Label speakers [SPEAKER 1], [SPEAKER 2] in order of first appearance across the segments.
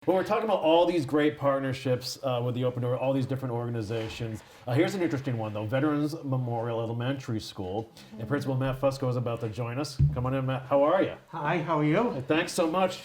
[SPEAKER 1] Well, we're talking about all these great partnerships with the Open Door, all these different organizations. Here's an interesting one, though. Veterans Memorial Elementary School. And Principal Matt Fusco is about to join us. Come on in, Matt. How are you?
[SPEAKER 2] Hi, how are you?
[SPEAKER 1] Hey, thanks so much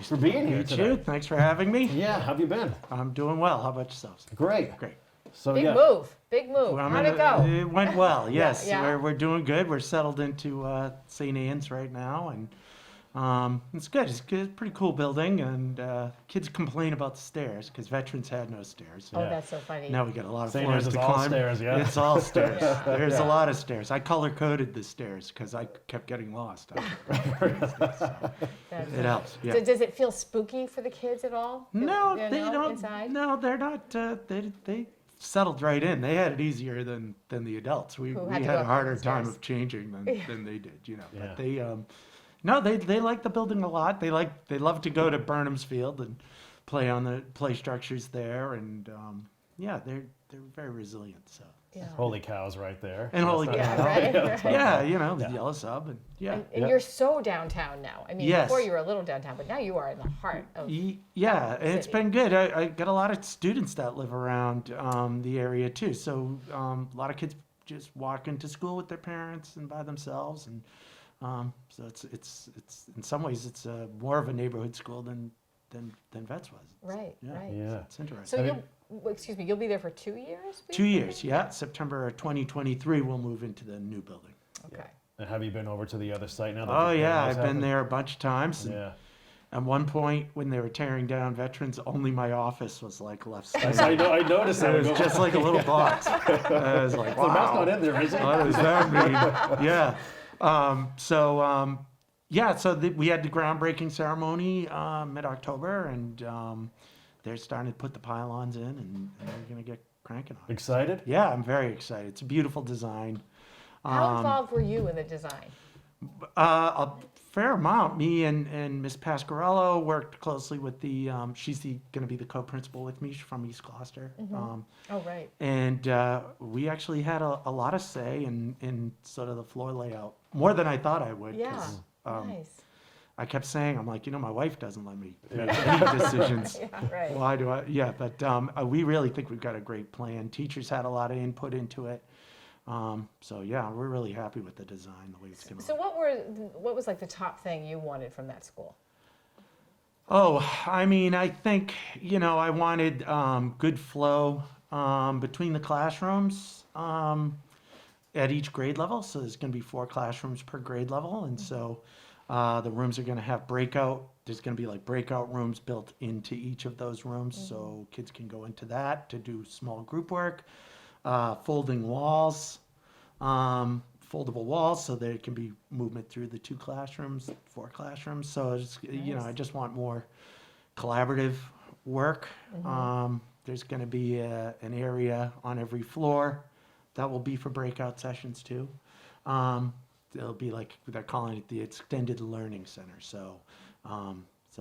[SPEAKER 1] for being here today.
[SPEAKER 2] You. Thanks for having me.
[SPEAKER 1] Yeah, how have you been?
[SPEAKER 2] I'm doing well. How about yourselves?
[SPEAKER 1] Great.
[SPEAKER 2] Great.
[SPEAKER 1] So
[SPEAKER 3] Big
[SPEAKER 1] yeah.
[SPEAKER 3] move. Big move.
[SPEAKER 2] Well,
[SPEAKER 3] How'd it go?
[SPEAKER 2] It went well, yes.
[SPEAKER 3] Yeah.
[SPEAKER 2] We're doing good. We're settled into St. Anne's right now, and it's good. It's good. It's a pretty cool building, and kids complain about the stairs because veterans had no stairs.
[SPEAKER 3] Oh,
[SPEAKER 1] Yeah.
[SPEAKER 3] that's so funny.
[SPEAKER 2] Now we got a lot of
[SPEAKER 1] St.
[SPEAKER 2] floors
[SPEAKER 1] Anne's
[SPEAKER 2] to
[SPEAKER 1] is all
[SPEAKER 2] climb.
[SPEAKER 1] stairs, yeah.
[SPEAKER 2] It's all stairs.
[SPEAKER 3] Yeah.
[SPEAKER 2] There's
[SPEAKER 1] Yeah.
[SPEAKER 2] a lot of stairs. I color-coded the stairs because I kept getting lost. So
[SPEAKER 3] That's
[SPEAKER 2] it helps. Yeah.
[SPEAKER 3] Does it feel spooky for the kids at all?
[SPEAKER 2] No,
[SPEAKER 3] You
[SPEAKER 2] they
[SPEAKER 3] know,
[SPEAKER 2] don't.
[SPEAKER 3] Inside?
[SPEAKER 2] No, they're not. They settled right in. They had it easier than the adults. We
[SPEAKER 3] Who
[SPEAKER 2] we
[SPEAKER 3] had to
[SPEAKER 2] had
[SPEAKER 3] go
[SPEAKER 2] a
[SPEAKER 3] up
[SPEAKER 2] harder
[SPEAKER 3] the
[SPEAKER 2] time
[SPEAKER 3] stairs.
[SPEAKER 2] of changing than they did. You know,
[SPEAKER 1] Yeah.
[SPEAKER 2] but they no, they like the building a lot. They love to go to Burnham's Field and play on the play structures there, and yeah, they're very resilient. So
[SPEAKER 3] Yeah.
[SPEAKER 1] Holy cows right there.
[SPEAKER 2] and holy
[SPEAKER 3] Yeah,
[SPEAKER 2] cow.
[SPEAKER 3] right, right.
[SPEAKER 2] Yeah, you know, the
[SPEAKER 1] Yeah.
[SPEAKER 2] yellow sub and yeah.
[SPEAKER 3] And you're so downtown now. I mean,
[SPEAKER 2] Yes.
[SPEAKER 3] before you were a little downtown, but now you are in the heart of.
[SPEAKER 2] Yeah, and it's
[SPEAKER 3] city.
[SPEAKER 2] been good. I got a lot of students that live around the area too. So a lot of kids just walk into school with their parents and by themselves, and so it's in some ways it's more of a neighborhood school than Vets was.
[SPEAKER 3] Right,
[SPEAKER 2] Yeah.
[SPEAKER 3] right.
[SPEAKER 1] Yeah.
[SPEAKER 2] It's interesting.
[SPEAKER 3] So
[SPEAKER 1] I
[SPEAKER 3] you'll,
[SPEAKER 1] mean-
[SPEAKER 3] excuse me, you'll be there for 2 years?
[SPEAKER 2] 2 years, yeah. September 2023, we'll move into the new building.
[SPEAKER 3] Okay.
[SPEAKER 1] And have you been over to the other site now? that
[SPEAKER 2] Oh
[SPEAKER 1] the
[SPEAKER 2] yeah,
[SPEAKER 1] remodeling
[SPEAKER 2] I've been
[SPEAKER 1] happened?
[SPEAKER 2] there a bunch of times. And
[SPEAKER 1] Yeah.
[SPEAKER 2] at one point, when they were tearing down Veterans, only my office was like left standing.
[SPEAKER 1] I noticed that.
[SPEAKER 2] It was just like a little box. I was like,
[SPEAKER 1] So Matt's not
[SPEAKER 2] wow.
[SPEAKER 1] in there, is he?
[SPEAKER 2] What does that mean? Yeah. So we had the groundbreaking ceremony mid-October, and they're starting to put the pylons in, and we're going to get cranking on it.
[SPEAKER 1] Excited?
[SPEAKER 2] Yeah, I'm very excited. It's a beautiful design.
[SPEAKER 3] How involved were you in the design?
[SPEAKER 2] A fair amount. Me and Miss Pasquarello worked closely with she's going to be the co-principal with me. She's from East Gloucester.
[SPEAKER 3] Oh, right.
[SPEAKER 2] And we actually had a lot of say in sort of the floor layout, more than I thought I would.
[SPEAKER 3] Yeah.
[SPEAKER 2] 'Cause,
[SPEAKER 3] Nice.
[SPEAKER 2] I kept saying, I'm like, my wife doesn't let me make any decisions.
[SPEAKER 3] Yeah, right.
[SPEAKER 2] Why do I? Yeah, but we really think we've got a great plan. Teachers had a lot of input into it. So yeah, we're really happy with the design, the way it's going to
[SPEAKER 3] So what was like the top thing you wanted from that school?
[SPEAKER 2] Oh, I mean, I think, I wanted good flow between the classrooms at each grade level. So there's going to be 4 classrooms per grade level. And so the rooms are going to have there's going to be like breakout rooms built into each of those rooms. So kids can go into that to do small group work, folding walls, foldable walls, so there can be movement through the 2 classrooms, 4 classrooms. So it's, I just want more collaborative work. There's going to be an area on every floor that will be for breakout sessions too. It'll be like they're calling it the extended learning center. So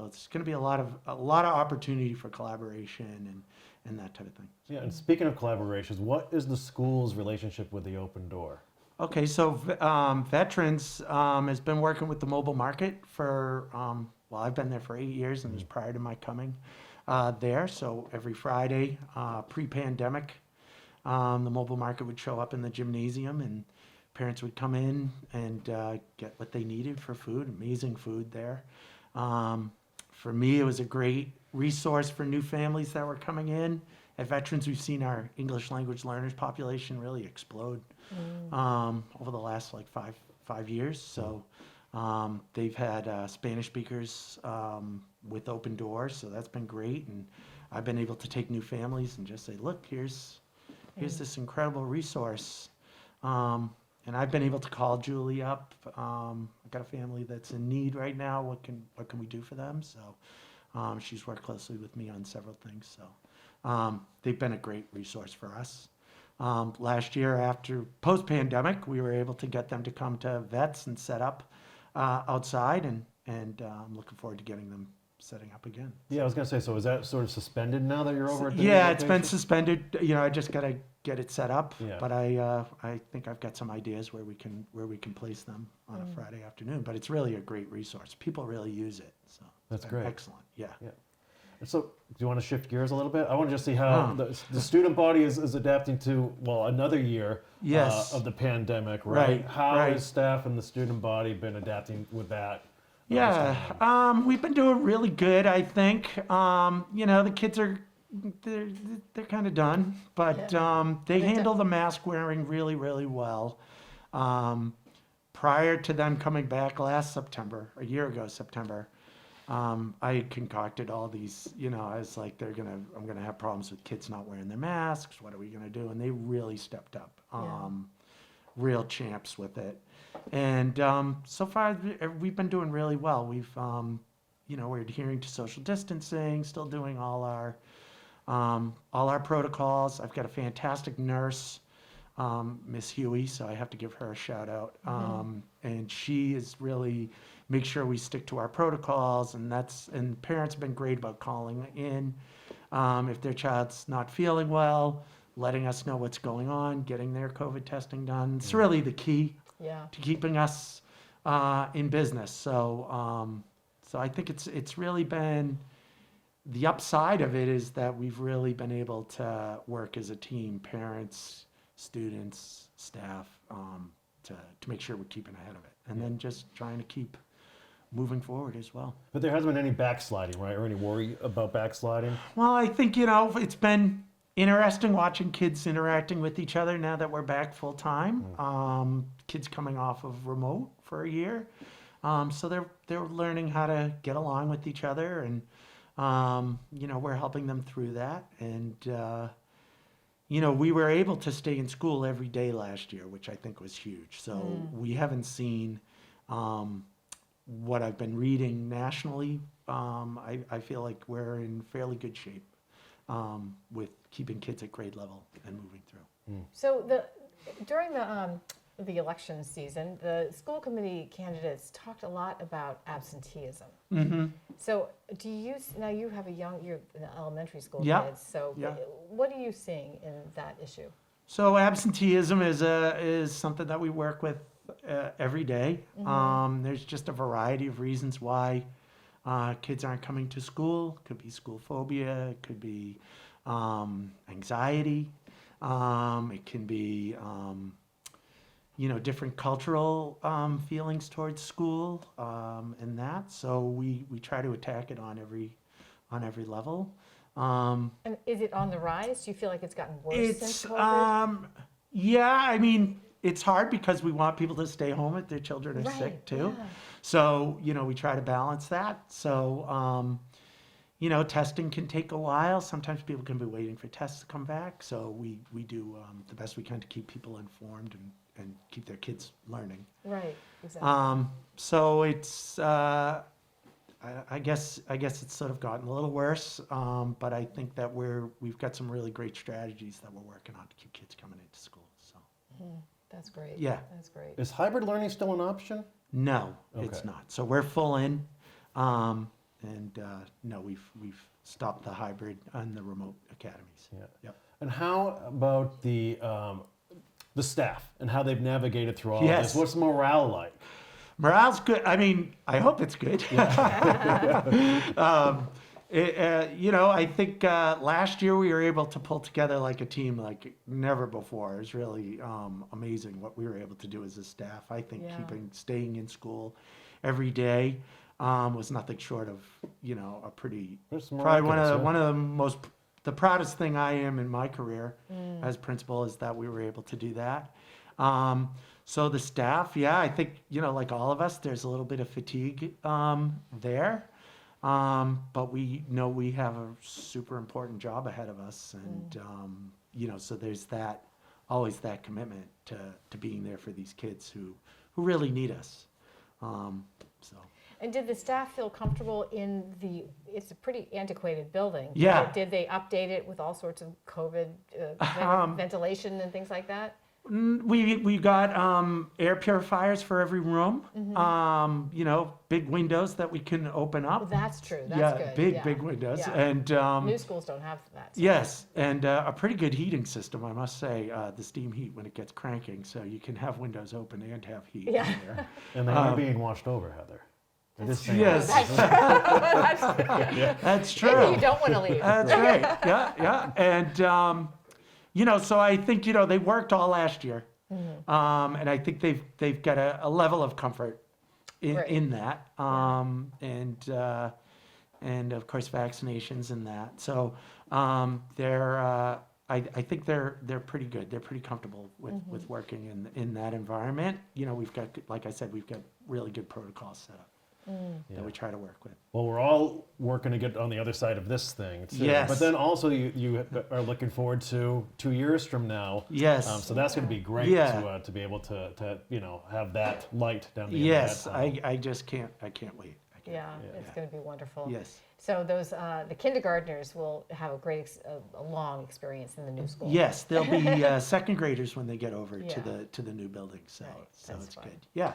[SPEAKER 2] it's going to be a lot of opportunity for collaboration and that type of thing.
[SPEAKER 1] Yeah, and speaking of collaborations, what is the school's relationship with the Open Door?
[SPEAKER 2] Okay, so Veterans has been working with the mobile market for, I've been there for 8 years, and it was prior to my coming there. So every Friday, pre-pandemic, the mobile market would show up in the gymnasium, and parents would come in and get what they needed for food, amazing food there. For me, it was a great resource for new families that were coming in. At Veterans, we've seen our English language learners population really explode over the last like five years. So they've had Spanish speakers with Open Doors, so that's been great. And I've been able to take new families and just say, look, here's this incredible resource. And I've been able to call Julie up. I've got a family that's in need right now. What can we do for them? So she's worked closely with me on several things. So they've been a great resource for us. Last year, after post-pandemic, we were able to get them to come to Vets and set up outside, and I'm looking forward to getting them setting up again.
[SPEAKER 1] Yeah, I was going to say, so is that sort of suspended now that you're over at the
[SPEAKER 2] Yeah,
[SPEAKER 1] new
[SPEAKER 2] it's been
[SPEAKER 1] location?
[SPEAKER 2] suspended. I just got to get it set up.
[SPEAKER 1] Yeah.
[SPEAKER 2] But I think I've got some ideas where we can place them on a Friday afternoon. But it's really a great resource. People really use it. So it's
[SPEAKER 1] That's
[SPEAKER 2] been
[SPEAKER 1] great.
[SPEAKER 2] Excellent. Yeah.
[SPEAKER 1] Yeah. So, do you want to shift gears a little bit? I want to just see how the student body is adapting to, well, another year
[SPEAKER 2] Yes.
[SPEAKER 1] of the pandemic, right?
[SPEAKER 2] Right,
[SPEAKER 1] How
[SPEAKER 2] right.
[SPEAKER 1] has staff and the student body been adapting with that? What's going
[SPEAKER 2] Yeah,
[SPEAKER 1] on?
[SPEAKER 2] we've been doing really good, I think. The kids are they're kind of done, but they
[SPEAKER 3] They're
[SPEAKER 2] handle the mask wearing really, really well. Prior to them coming back last September, a year ago September, I had concocted all these. I was like, I'm gonna have problems with kids not wearing their masks. What are we gonna do? And they really stepped up. Real champs with it. And so far, we've been doing really well. We're adhering to social distancing, still doing all our protocols. I've got a fantastic nurse, Miss Huey, so I have to give her a shout out. And she is really make sure we stick to our protocols, and parents have been great about calling in if their child's not feeling well, letting us know what's going on, getting their COVID testing done. It's really the key to keeping us in business. So I think it's really been the upside of it is that we've really been able to work as a team, parents, students, staff, to make sure we're keeping ahead of it, and then just trying to keep moving forward as well.
[SPEAKER 1] But there hasn't been any backsliding, right? Or any worry about backsliding?
[SPEAKER 2] Well, I think it's been interesting watching kids interacting with each other now that we're back full time. Kids coming off of remote for a year, so they're learning how to get along with each other, and we're helping them through that. And we were able to stay in school every day last year, which I think was huge. So we haven't seen what I've been reading nationally. I feel like we're in fairly good shape with keeping kids at grade level and moving through.
[SPEAKER 3] So during the election season, the school committee candidates talked a lot about absenteeism. So now you have you're in elementary school kids, so what are you seeing in that issue?
[SPEAKER 2] So absenteeism is something that we work with every day. There's just a variety of reasons why kids aren't coming to school. Could be school phobia, it could be anxiety, it can be different cultural feelings towards school, and that. So we try to attack it on every level.
[SPEAKER 3] And is it on the rise? Do you feel like it's gotten worse since COVID?
[SPEAKER 2] It's hard because we want people to stay home if their children are sick too.
[SPEAKER 3] Yeah.
[SPEAKER 2] So we try to balance that. So testing can take a while. Sometimes people can be waiting for tests to come back. So we do the best we can to keep people informed and keep their kids learning.
[SPEAKER 3] Right, exactly.
[SPEAKER 2] So it's I guess it's sort of gotten a little worse, but I think that we've got some really great strategies that we're working on to keep kids coming into school. So
[SPEAKER 3] That's great.
[SPEAKER 2] Yeah.
[SPEAKER 3] That's great.
[SPEAKER 1] Is hybrid learning still an option?
[SPEAKER 2] no, it's
[SPEAKER 1] Okay.
[SPEAKER 2] not. So we're full in, and no, we've stopped the hybrid and the remote academies.
[SPEAKER 1] Yeah.
[SPEAKER 2] Yep.
[SPEAKER 1] And how about the staff and how they've navigated through all
[SPEAKER 2] Yes.
[SPEAKER 1] this? What's morale like?
[SPEAKER 2] Morale's good. I mean, I hope it's good. I think last year we were able to pull together like a team like never before. It was really amazing what we were able to do as a staff. I think staying in school every day was nothing short of a pretty
[SPEAKER 1] It's
[SPEAKER 2] probably
[SPEAKER 1] miraculous,
[SPEAKER 2] one of the proudest thing I am in my career as principal is that we were able to do that. So the staff, I think, like all of us, there's a little bit of fatigue there. But we know we have a super important job ahead of us. And, so there's always that commitment to being there for these kids who really need us.
[SPEAKER 3] And did the staff feel comfortable it's a pretty antiquated building.
[SPEAKER 2] Yeah.
[SPEAKER 3] Did they update it with all sorts of COVID ventilation and things like that?
[SPEAKER 2] We got air purifiers for every room. Big windows that we can open up.
[SPEAKER 3] That's true. That's good.
[SPEAKER 2] Big windows.
[SPEAKER 3] Yeah.
[SPEAKER 2] And
[SPEAKER 3] New schools don't have that.
[SPEAKER 2] yes, and a pretty good heating system, I must say. The steam heat when it gets cranking, so you can have windows open and have heat in there.
[SPEAKER 1] And they are being washed over, Heather. It is St.
[SPEAKER 2] Yes.
[SPEAKER 1] Anne's.
[SPEAKER 2] That's true.
[SPEAKER 3] Maybe you don't want to leave.
[SPEAKER 2] That's right. Yeah, yeah. And so I think they worked all last year, and I think they've got a level of comfort in that, and of course vaccinations and that. So I think they're pretty good. They're pretty comfortable with working in that environment. We've got, like I said, we've got really good protocols set up that we try to work with.
[SPEAKER 1] Well, we're all working to get on the other side of this thing, too.
[SPEAKER 2] Yes.
[SPEAKER 1] But then also you are looking forward to 2 years from now.
[SPEAKER 2] Yes.
[SPEAKER 1] So that's going to be great to be able to have that light down the end
[SPEAKER 2] Yes,
[SPEAKER 1] of that tunnel.
[SPEAKER 2] I just can't wait.
[SPEAKER 3] Yeah, it's going to be wonderful.
[SPEAKER 2] Yes.
[SPEAKER 3] So those the kindergartners will have a long experience in the new school.
[SPEAKER 2] Yes, they'll be second graders when they get over
[SPEAKER 3] Yeah.
[SPEAKER 2] to the new building. So
[SPEAKER 3] Right,
[SPEAKER 2] so
[SPEAKER 3] that's
[SPEAKER 2] it's
[SPEAKER 3] fun.
[SPEAKER 2] good. Yeah.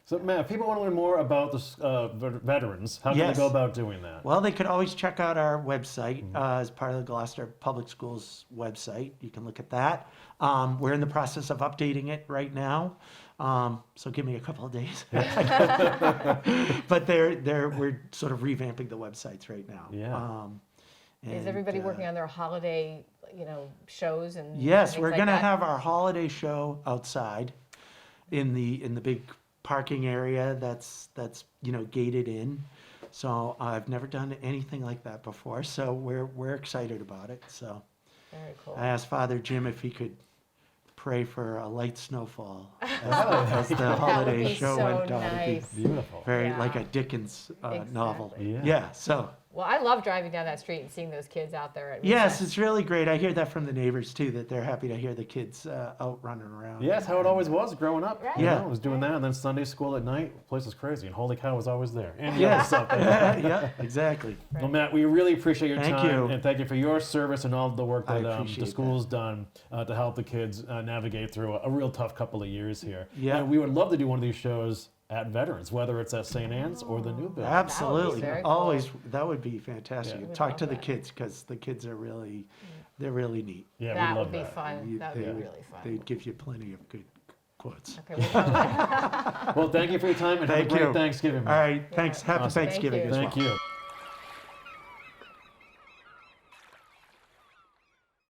[SPEAKER 1] So, Matt, if people want to learn more about the veterans, how can
[SPEAKER 2] Yes.
[SPEAKER 1] they go about doing that?
[SPEAKER 2] Well, they could always check out our website as part of the Gloucester Public Schools website. You can look at that. We're in the process of updating it right now, so give me a couple of days. But we're sort of revamping the websites right now.
[SPEAKER 1] Yeah.
[SPEAKER 3] Is everybody working on their holiday, shows and
[SPEAKER 2] Yes,
[SPEAKER 3] things
[SPEAKER 2] we're
[SPEAKER 3] like
[SPEAKER 2] gonna
[SPEAKER 3] that?
[SPEAKER 2] have our holiday show outside in the big parking area that's gated in. So I've never done anything like that before. So we're excited about it. So
[SPEAKER 3] Very cool.
[SPEAKER 2] I asked Father Jim if he could pray for a light snowfall as the
[SPEAKER 3] That would
[SPEAKER 2] holiday
[SPEAKER 3] be
[SPEAKER 2] show
[SPEAKER 3] so
[SPEAKER 2] went down. It'd be
[SPEAKER 3] nice.
[SPEAKER 1] Beautiful.
[SPEAKER 2] very
[SPEAKER 3] Yeah.
[SPEAKER 2] like a Dickens novel.
[SPEAKER 3] Exactly.
[SPEAKER 1] Yeah.
[SPEAKER 2] Yeah. So
[SPEAKER 3] Well, I love driving down that street and seeing those kids out there at
[SPEAKER 2] yes,
[SPEAKER 3] recess.
[SPEAKER 2] it's really great. I hear that from the neighbors too, that they're happy to hear the kids out running around.
[SPEAKER 1] Yeah, that's how it always was growing up.
[SPEAKER 3] Right.
[SPEAKER 1] You
[SPEAKER 2] Yeah.
[SPEAKER 1] know, I was doing that, and then Sunday school at night, the place was crazy, and Holy Cow was always there. And
[SPEAKER 2] Yeah.
[SPEAKER 1] other stuff.
[SPEAKER 2] Yeah, exactly.
[SPEAKER 1] Well, Matt, we really appreciate your
[SPEAKER 2] Thank
[SPEAKER 1] time,
[SPEAKER 2] you.
[SPEAKER 1] and thank you for your service and all the work
[SPEAKER 2] I
[SPEAKER 1] that the
[SPEAKER 2] appreciate
[SPEAKER 1] school's done to help the kids navigate through a real tough couple of years here.
[SPEAKER 2] Yeah.
[SPEAKER 1] And we would love to do one of these shows at Veterans, whether it's at St. Anne's or the new building.
[SPEAKER 2] Absolutely.
[SPEAKER 3] very cool.
[SPEAKER 2] Always, that would be fantastic.
[SPEAKER 1] Yeah.
[SPEAKER 3] We'd
[SPEAKER 2] Talk
[SPEAKER 3] love
[SPEAKER 2] to the
[SPEAKER 3] that.
[SPEAKER 2] kids because the kids are they're really neat.
[SPEAKER 1] Yeah,
[SPEAKER 3] That
[SPEAKER 1] we love
[SPEAKER 3] would be
[SPEAKER 1] that.
[SPEAKER 3] fun. That would
[SPEAKER 2] They
[SPEAKER 3] be
[SPEAKER 2] would-
[SPEAKER 3] really fun.
[SPEAKER 2] They'd give you plenty of good quotes.
[SPEAKER 3] Okay, well,
[SPEAKER 1] Well, thank you for your time, and
[SPEAKER 2] Thank
[SPEAKER 1] have a great
[SPEAKER 2] you.
[SPEAKER 1] Thanksgiving.
[SPEAKER 2] All right, thanks. Happy
[SPEAKER 1] Awesome.
[SPEAKER 2] Thanksgiving
[SPEAKER 3] Thank
[SPEAKER 2] as well.
[SPEAKER 1] Thank you.